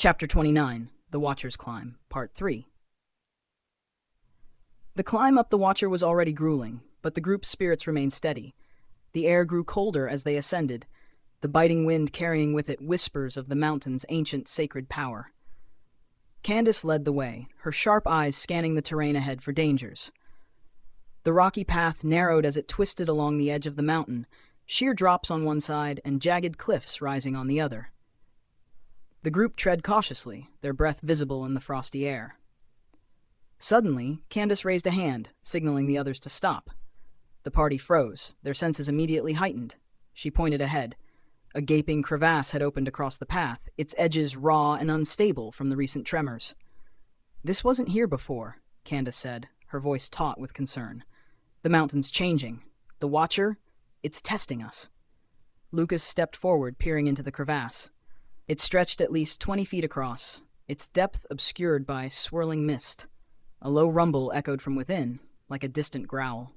Chapter 29, The Watcher's Climb, Part 3. The climb up the Watcher was already grueling, but the group's spirits remained steady. The air grew colder as they ascended, the biting wind carrying with it whispers of the mountain's ancient sacred power. Candice led the way, her sharp eyes scanning the terrain ahead for dangers. The rocky path narrowed as it twisted along the edge of the mountain, sheer drops on one side and jagged cliffs rising on the other. The group tread cautiously, their breath visible in the frosty air. Suddenly, Candice raised a hand, signaling the others to stop. The party froze, their senses immediately heightened. She pointed ahead. A gaping crevasse had opened across the path, its edges raw and unstable from the recent tremors. "This wasn't here before," Candice said, her voice taut with concern. "The mountain's changing. The Watcher, it's testing us." Lucas stepped forward, peering into the crevasse. It stretched at least 20 feet across, its depth obscured by swirling mist. A low rumble echoed from within, like a distant growl.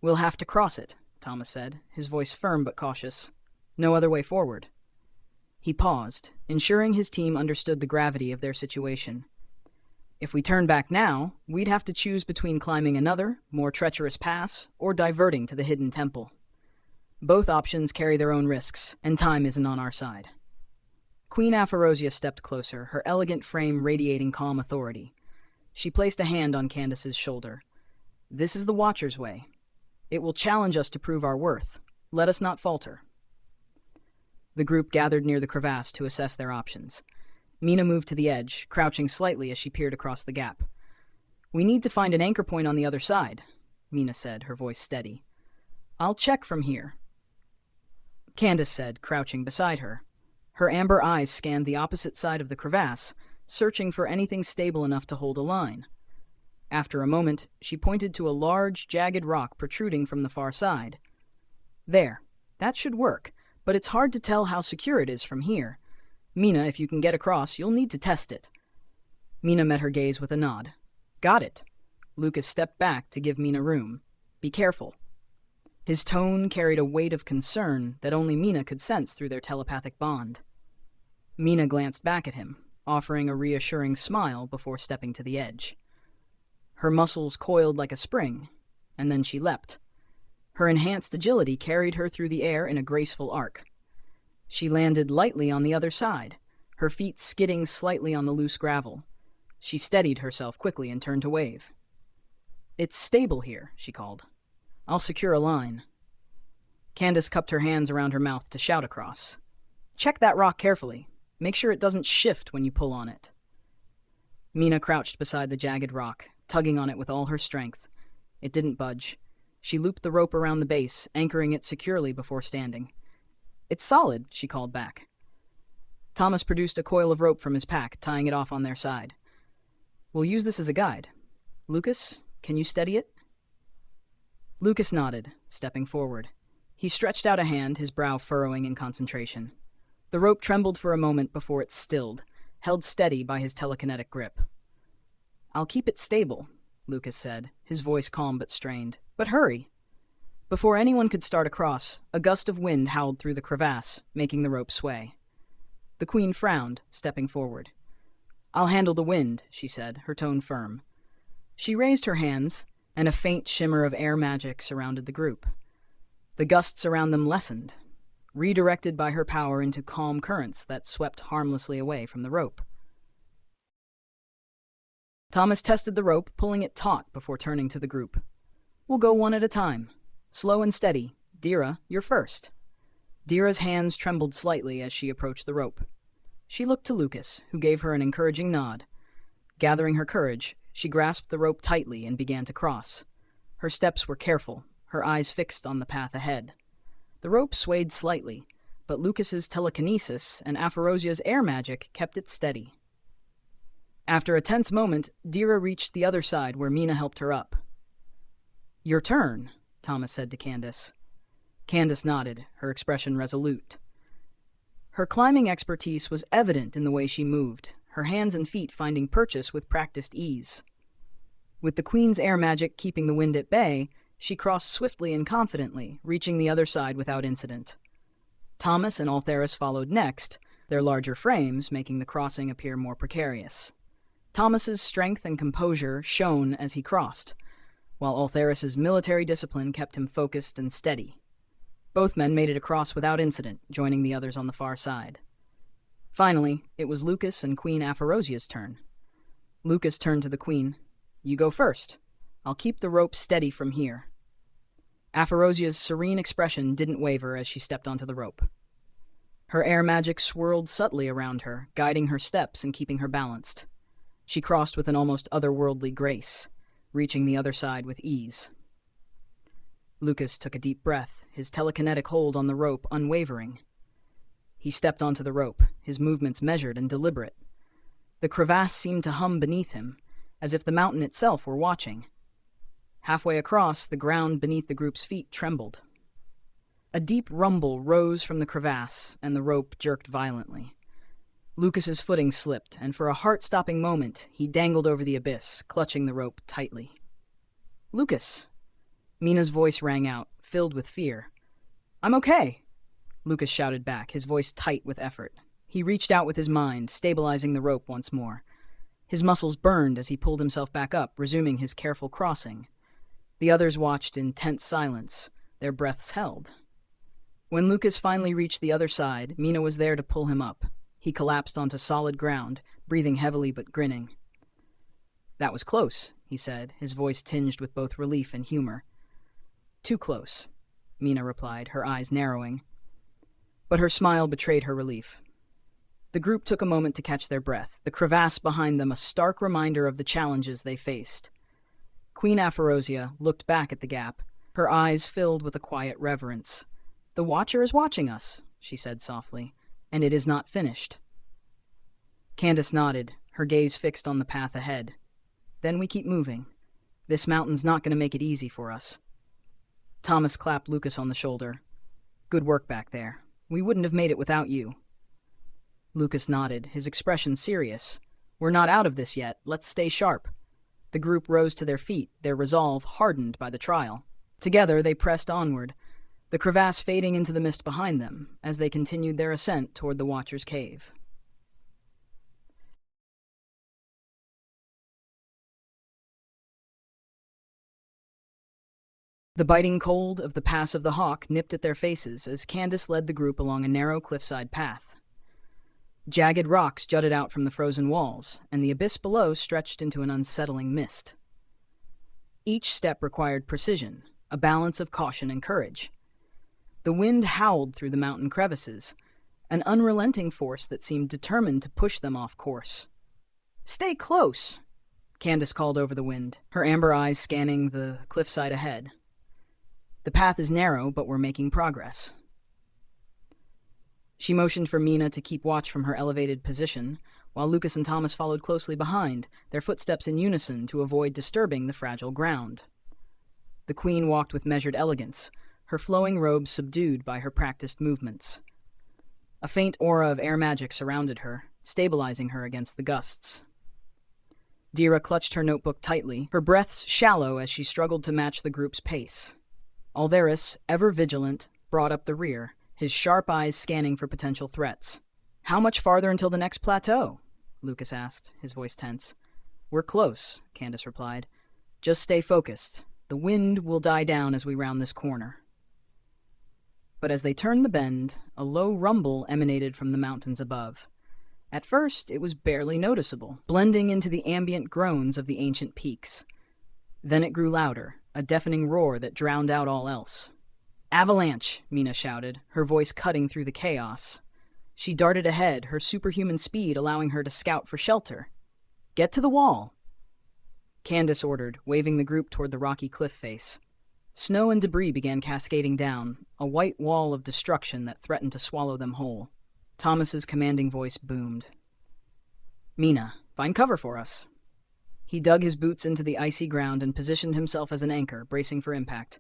"We'll have to cross it," Thomas said, his voice firm but cautious. "No other way forward." He paused, ensuring his team understood the gravity of their situation. "If we turn back now, we'd have to choose between climbing another, more treacherous pass, or diverting to the hidden temple. Both options carry their own risks, and time isn't on our side." Queen Aphyrosia stepped closer, her elegant frame radiating calm authority. She placed a hand on Candice's shoulder. "This is the Watcher's way. It will challenge us to prove our worth. Let us not falter." The group gathered near the crevasse to assess their options. Mina moved to the edge, crouching slightly as she peered across the gap. "We need to find an anchor point on the other side," Mina said, her voice steady. "I'll check from here," Candice said, crouching beside her. Her amber eyes scanned the opposite side of the crevasse, searching for anything stable enough to hold a line. After a moment, she pointed to a large, jagged rock protruding from the far side. "There. That should work, but it's hard to tell how secure it is from here. Mina, if you can get across, you'll need to test it." Mina met her gaze with a nod. "Got it." Lucas stepped back to give Mina room. "Be careful." His tone carried a weight of concern that only Mina could sense through their telepathic bond. Mina glanced back at him, offering a reassuring smile before stepping to the edge. Her muscles coiled like a spring, and then she leapt. Her enhanced agility carried her through the air in a graceful arc. She landed lightly on the other side, her feet skidding slightly on the loose gravel. She steadied herself quickly and turned to wave. "It's stable here," she called. "I'll secure a line." Candice cupped her hands around her mouth to shout across. "Check that rock carefully. Make sure it doesn't shift when you pull on it." Mina crouched beside the jagged rock, tugging on it with all her strength. It didn't budge. She looped the rope around the base, anchoring it securely before standing. "It's solid," she called back. Thomas produced a coil of rope from his pack, tying it off on their side. "We'll use this as a guide. Lucas, can you steady it?" Lucas nodded, stepping forward. He stretched out a hand, his brow furrowing in concentration. The rope trembled for a moment before it stilled, held steady by his telekinetic grip. "I'll keep it stable," Lucas said, his voice calm but strained. "But hurry!" Before anyone could start across, a gust of wind howled through the crevasse, making the rope sway. The Queen frowned, stepping forward. "I'll handle the wind," she said, her tone firm. She raised her hands, and a faint shimmer of air magic surrounded the group. The gusts around them lessened, redirected by her power into calm currents that swept harmlessly away from the rope. Thomas tested the rope, pulling it taut before turning to the group. "We'll go one at a time. Slow and steady. Dira, you're first." Dira's hands trembled slightly as she approached the rope. She looked to Lucas, who gave her an encouraging nod. Gathering her courage, she grasped the rope tightly and began to cross. Her steps were careful, her eyes fixed on the path ahead. The rope swayed slightly, but Lucas's telekinesis and Aphyrosia's air magic kept it steady. After a tense moment, Dira reached the other side where Mina helped her up. "Your turn," Thomas said to Candice. Candice nodded, her expression resolute. Her climbing expertise was evident in the way she moved, her hands and feet finding purchase with practiced ease. With the Queen's air magic keeping the wind at bay, she crossed swiftly and confidently, reaching the other side without incident. Thomas and Altheris followed next, their larger frames making the crossing appear more precarious. Thomas's strength and composure shone as he crossed, while Altheris's military discipline kept him focused and steady. Both men made it across without incident, joining the others on the far side. Finally, it was Lucas and Queen Aphyrosia's turn. Lucas turned to the Queen. "You go first. I'll keep the rope steady from here." Aphyrosia's serene expression didn't waver as she stepped onto the rope. Her air magic swirled subtly around her, guiding her steps and keeping her balanced. She crossed with an almost otherworldly grace, reaching the other side with ease. Lucas took a deep breath, his telekinetic hold on the rope unwavering. He stepped onto the rope, his movements measured and deliberate. The crevasse seemed to hum beneath him, as if the mountain itself were watching. Halfway across, the ground beneath the group's feet trembled. A deep rumble rose from the crevasse, and the rope jerked violently. Lucas's footing slipped, and for a heart-stopping moment, he dangled over the abyss, clutching the rope tightly. "Lucas!" Mina's voice rang out, filled with fear. "I'm okay," Lucas shouted back, his voice tight with effort. He reached out with his mind, stabilizing the rope once more. His muscles burned as he pulled himself back up, resuming his careful crossing. The others watched in tense silence, their breaths held. When Lucas finally reached the other side, Mina was there to pull him up. He collapsed onto solid ground, breathing heavily but grinning. "That was close," he said, his voice tinged with both relief and humor. "Too close," Mina replied, her eyes narrowing. But her smile betrayed her relief. The group took a moment to catch their breath, the crevasse behind them a stark reminder of the challenges they faced. Queen Aphyrosia looked back at the gap, her eyes filled with a quiet reverence. "The Watcher is watching us," she said softly, "and it is not finished." Candice nodded, her gaze fixed on the path ahead. "Then we keep moving. This mountain's not going to make it easy for us." Thomas clapped Lucas on the shoulder. "Good work back there. We wouldn't have made it without you." Lucas nodded, his expression serious. "We're not out of this yet. Let's stay sharp." The group rose to their feet, their resolve hardened by the trial. Together they pressed onward, the crevasse fading into the mist behind them as they continued their ascent toward the Watcher's cave. The biting cold of the Pass of the Hawk nipped at their faces as Candice led the group along a narrow cliffside path. Jagged rocks jutted out from the frozen walls, and the abyss below stretched into an unsettling mist. Each step required precision, a balance of caution and courage. The wind howled through the mountain crevices, an unrelenting force that seemed determined to push them off course. "Stay close," Candice called over the wind, her amber eyes scanning the cliffside ahead. "The path is narrow, but we're making progress." She motioned for Mina to keep watch from her elevated position, while Lucas and Thomas followed closely behind, their footsteps in unison to avoid disturbing the fragile ground. The Queen walked with measured elegance, her flowing robes subdued by her practiced movements. A faint aura of air magic surrounded her, stabilizing her against the gusts. Dira clutched her notebook tightly, her breaths shallow as she struggled to match the group's pace. Altheris, ever vigilant, brought up the rear, his sharp eyes scanning for potential threats. "How much farther until the next plateau?" Lucas asked, his voice tense. "We're close," Candice replied. "Just stay focused. The wind will die down as we round this corner." But as they turned the bend, a low rumble emanated from the mountains above. At first, it was barely noticeable, blending into the ambient groans of the ancient peaks. Then it grew louder, a deafening roar that drowned out all else. "Avalanche!" Mina shouted, her voice cutting through the chaos. She darted ahead, her superhuman speed allowing her to scout for shelter. "Get to the wall!" Candice ordered, waving the group toward the rocky cliff face. Snow and debris began cascading down, a white wall of destruction that threatened to swallow them whole. Thomas's commanding voice boomed. "Mina, find cover for us." He dug his boots into the icy ground and positioned himself as an anchor, bracing for impact.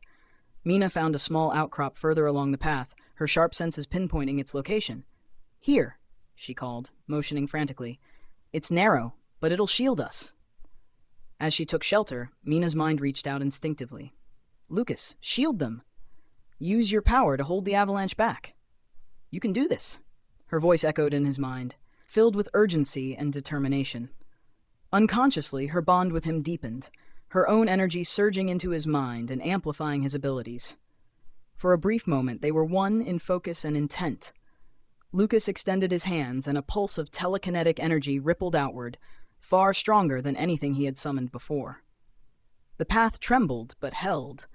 Mina found a small outcrop further along the path, her sharp senses pinpointing its location. "Here," she called, motioning frantically. "It's narrow, but it'll shield us." As she took shelter, Mina's mind reached out instinctively. "Lucas, shield them. Use your power to hold the avalanche back. You can do this." Her voice echoed in his mind, filled with urgency and determination. Unconsciously, her bond with him deepened, her own energy surging into his mind and amplifying his abilities. For a brief moment, they were one in focus and intent. Lucas extended his hands, and a pulse of telekinetic energy rippled outward, far stronger than anything he had summoned before. The path trembled, but held,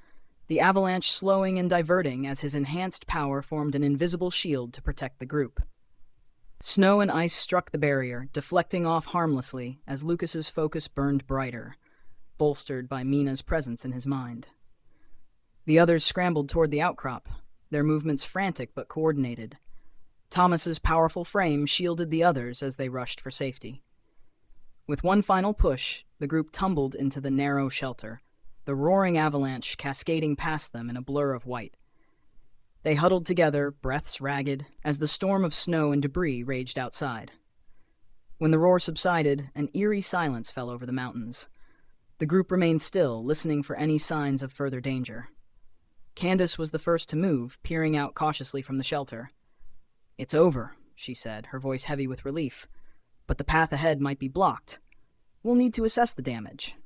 the avalanche slowing and diverting as his enhanced power formed an invisible shield to protect the group. Snow and ice struck the barrier, deflecting off harmlessly as Lucas's focus burned brighter, bolstered by Mina's presence in his mind. The others scrambled toward the outcrop, their movements frantic but coordinated. Thomas's powerful frame shielded the others as they rushed for safety. With one final push, the group tumbled into the narrow shelter, the roaring avalanche cascading past them in a blur of white. They huddled together, breaths ragged, as the storm of snow and debris raged outside. When the roar subsided, an eerie silence fell over the mountains. The group remained still, listening for any signs of further danger. Candice was the first to move, peering out cautiously from the shelter. "It's over," she said, her voice heavy with relief. "But the path ahead might be blocked. We'll need to assess the damage."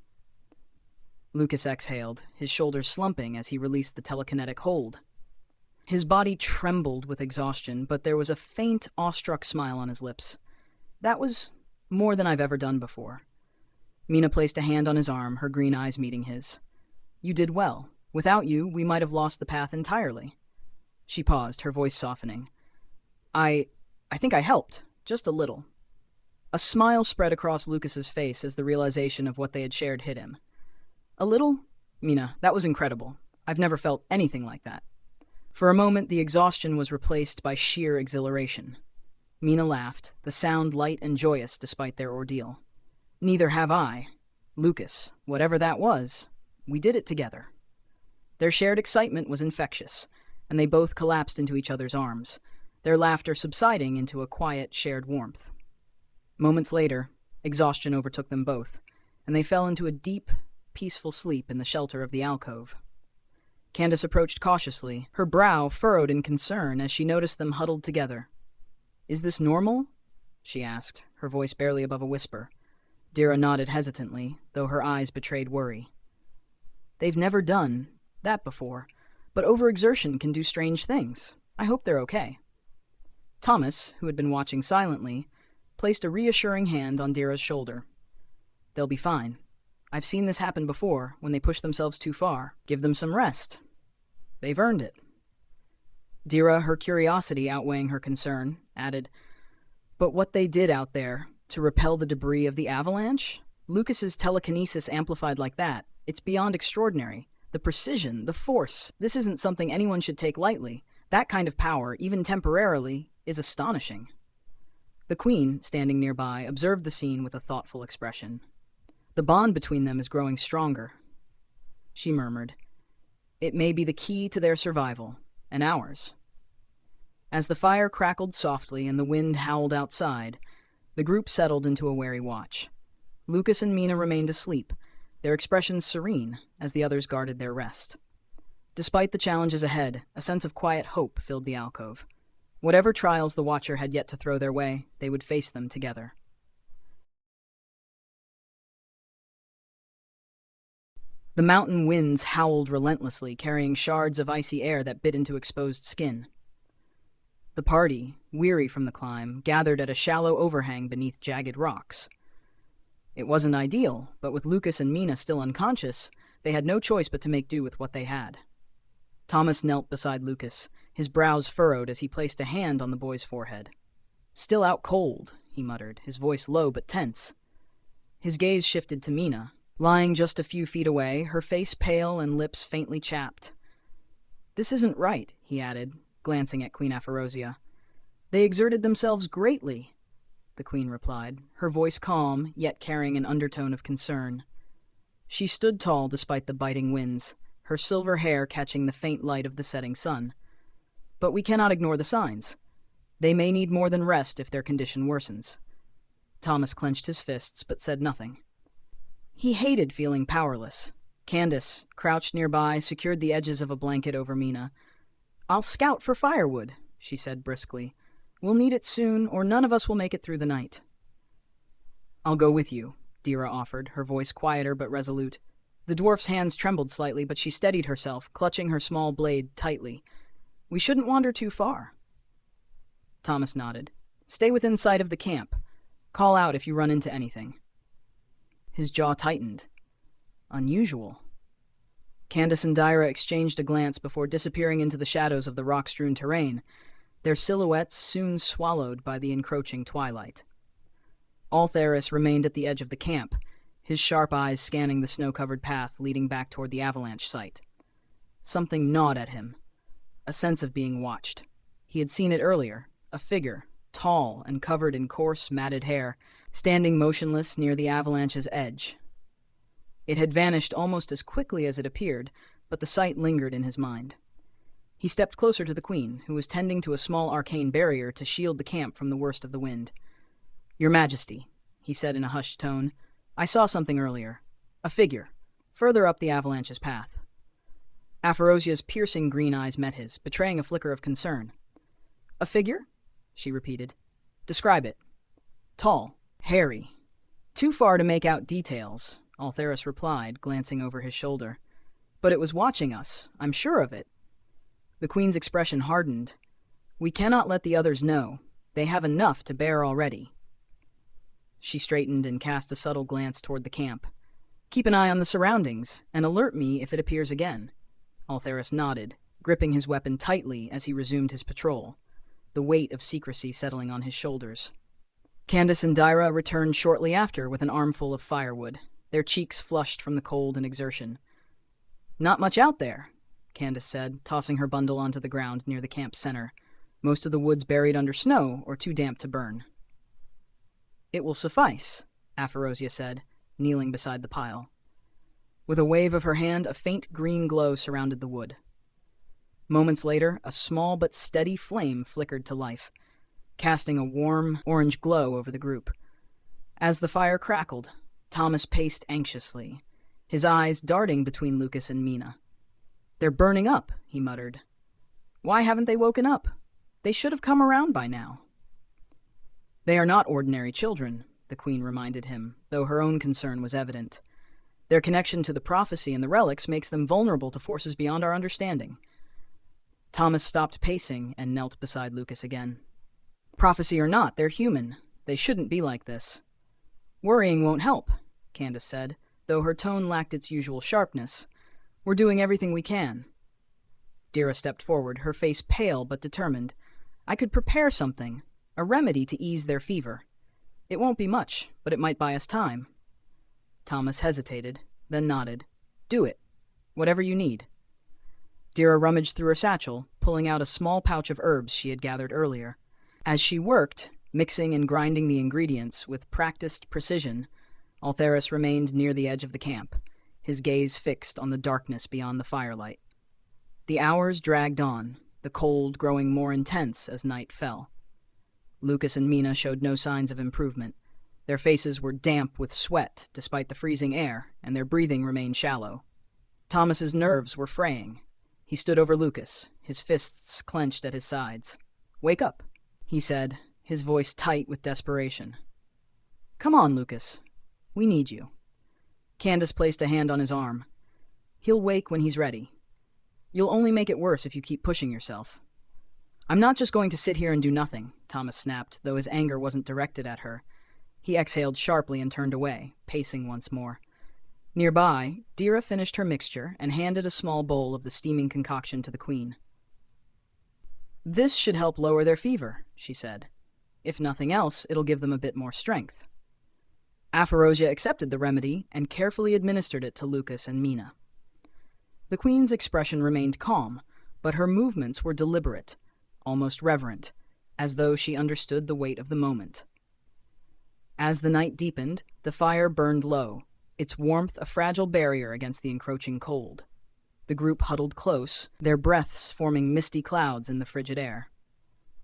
Lucas exhaled, his shoulders slumping as he released the telekinetic hold. His body trembled with exhaustion, but there was a faint, awestruck smile on his lips. That was more than I've ever done before. Mina placed a hand on his arm, her green eyes meeting his. "You did well. Without you, we might have lost the path entirely." She paused, her voice softening. I think I helped, just a little." A smile spread across Lucas's face as the realization of what they had shared hit him. "A little? Mina, that was incredible. I've never felt anything like that." For a moment, the exhaustion was replaced by sheer exhilaration. Mina laughed, the sound light and joyous despite their ordeal. "Neither have I. Lucas, whatever that was, we did it together." Their shared excitement was infectious, and they both collapsed into each other's arms, their laughter subsiding into a quiet, shared warmth. Moments later, exhaustion overtook them both, and they fell into a deep, peaceful sleep in the shelter of the alcove. Candice approached cautiously, her brow furrowed in concern as she noticed them huddled together. "Is this normal?" she asked, her voice barely above a whisper. Dira nodded hesitantly, though her eyes betrayed worry. "They've never done that before, but overexertion can do strange things. I hope they're okay." Thomas, who had been watching silently, placed a reassuring hand on Dira's shoulder. "They'll be fine. I've seen this happen before, when they push themselves too far. Give them some rest. They've earned it." Dira, her curiosity outweighing her concern, added, "But what they did out there, to repel the debris of the avalanche? Lucas's telekinesis amplified like that, it's beyond extraordinary. The precision, the force, this isn't something anyone should take lightly. That kind of power, even temporarily, is astonishing." The Queen, standing nearby, observed the scene with a thoughtful expression. "The bond between them is growing stronger." She murmured, "It may be the key to their survival, and ours." As the fire crackled softly and the wind howled outside, the group settled into a wary watch. Lucas and Mina remained asleep, their expressions serene as the others guarded their rest. Despite the challenges ahead, a sense of quiet hope filled the alcove. Whatever trials the Watcher had yet to throw their way, they would face them together. The mountain winds howled relentlessly, carrying shards of icy air that bit into exposed skin. The party, weary from the climb, gathered at a shallow overhang beneath jagged rocks. It wasn't ideal, but with Lucas and Mina still unconscious, they had no choice but to make do with what they had. Thomas knelt beside Lucas, his brows furrowed as he placed a hand on the boy's forehead. "Still out cold," he muttered, his voice low but tense. His gaze shifted to Mina, lying just a few feet away, her face pale and lips faintly chapped. "This isn't right," he added, glancing at Queen Aphyrosia. "They exerted themselves greatly," the Queen replied, her voice calm, yet carrying an undertone of concern. She stood tall despite the biting winds, her silver hair catching the faint light of the setting sun. "But we cannot ignore the signs. They may need more than rest if their condition worsens." Thomas clenched his fists, but said nothing. He hated feeling powerless. Candice, crouched nearby, secured the edges of a blanket over Mina. "I'll scout for firewood," she said briskly. We'll need it soon, or none of us will make it through the night. I'll go with you, Dira offered, her voice quieter but resolute. The dwarf's hands trembled slightly, but she steadied herself, clutching her small blade tightly. We shouldn't wander too far. Thomas nodded. Stay within sight of the camp. Call out if you run into anything. His jaw tightened. Unusual. Candice and Dira exchanged a glance before disappearing into the shadows of the rock-strewn terrain, their silhouettes soon swallowed by the encroaching twilight. Altheris remained at the edge of the camp, his sharp eyes scanning the snow-covered path leading back toward the avalanche site. Something gnawed at him, a sense of being watched. He had seen it earlier, a figure, tall and covered in coarse, matted hair, standing motionless near the avalanche's edge. It had vanished almost as quickly as it appeared, but the sight lingered in his mind. He stepped closer to the Queen, who was tending to a small arcane barrier to shield the camp from the worst of the wind. Your Majesty, he said in a hushed tone, I saw something earlier. A figure, further up the avalanche's path. Aphrosia's piercing green eyes met his, betraying a flicker of concern. A figure? She repeated. Describe it. Tall, hairy. Too far to make out details, Altheris replied, glancing over his shoulder. But it was watching us, I'm sure of it. The Queen's expression hardened. We cannot let the others know. They have enough to bear already. She straightened and cast a subtle glance toward the camp. Keep an eye on the surroundings, and alert me if it appears again. Altheris nodded, gripping his weapon tightly as he resumed his patrol, the weight of secrecy settling on his shoulders. Candice and Dira returned shortly after with an armful of firewood, their cheeks flushed from the cold and exertion. Not much out there, Candice said, tossing her bundle onto the ground near the camp's center, most of the woods buried under snow or too damp to burn. It will suffice, Aphyrosia said, kneeling beside the pile. With a wave of her hand, a faint green glow surrounded the wood. Moments later, a small but steady flame flickered to life, casting a warm, orange glow over the group. As the fire crackled, Thomas paced anxiously, his eyes darting between Lucas and Mina. They're burning up, he muttered. Why haven't they woken up? They should have come around by now. They are not ordinary children, the Queen reminded him, though her own concern was evident. Their connection to the prophecy and the relics makes them vulnerable to forces beyond our understanding. Thomas stopped pacing and knelt beside Lucas again. Prophecy or not, they're human. They shouldn't be like this. Worrying won't help, Candice said, though her tone lacked its usual sharpness. We're doing everything we can. Dira stepped forward, her face pale but determined. I could prepare something, a remedy to ease their fever. It won't be much, but it might buy us time. Thomas hesitated, then nodded. Do it. Whatever you need. Dira rummaged through her satchel, pulling out a small pouch of herbs she had gathered earlier. As she worked, mixing and grinding the ingredients with practiced precision, Altheris remained near the edge of the camp, his gaze fixed on the darkness beyond the firelight. The hours dragged on, the cold growing more intense as night fell. Lucas and Mina showed no signs of improvement. Their faces were damp with sweat despite the freezing air, and their breathing remained shallow. Thomas's nerves were fraying. He stood over Lucas, his fists clenched at his sides. Wake up, he said, his voice tight with desperation. Come on, Lucas. We need you. Candice placed a hand on his arm. He'll wake when he's ready. You'll only make it worse if you keep pushing yourself. I'm not just going to sit here and do nothing, Thomas snapped, though his anger wasn't directed at her. He exhaled sharply and turned away, pacing once more. Nearby, Dira finished her mixture and handed a small bowl of the steaming concoction to the Queen. This should help lower their fever, she said. If nothing else, it'll give them a bit more strength. Aphyrosia accepted the remedy and carefully administered it to Lucas and Mina. The Queen's expression remained calm, but her movements were deliberate, almost reverent, as though she understood the weight of the moment. As the night deepened, the fire burned low, its warmth a fragile barrier against the encroaching cold. The group huddled close, their breaths forming misty clouds in the frigid air.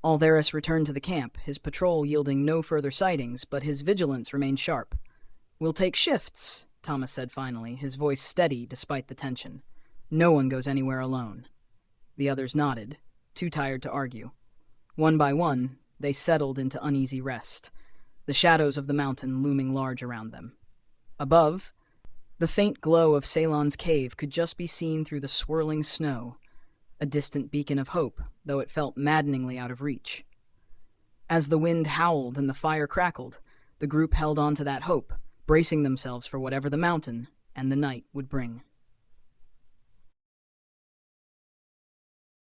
Altheris returned to the camp, his patrol yielding no further sightings, but his vigilance remained sharp. We'll take shifts, Thomas said finally, his voice steady despite the tension. No one goes anywhere alone. The others nodded, too tired to argue. One by one, they settled into uneasy rest, the shadows of the mountain looming large around them. Above, the faint glow of Ceylon's cave could just be seen through the swirling snow, a distant beacon of hope, though it felt maddeningly out of reach. As the wind howled and the fire crackled, the group held on to that hope, bracing themselves for whatever the mountain and the night would bring.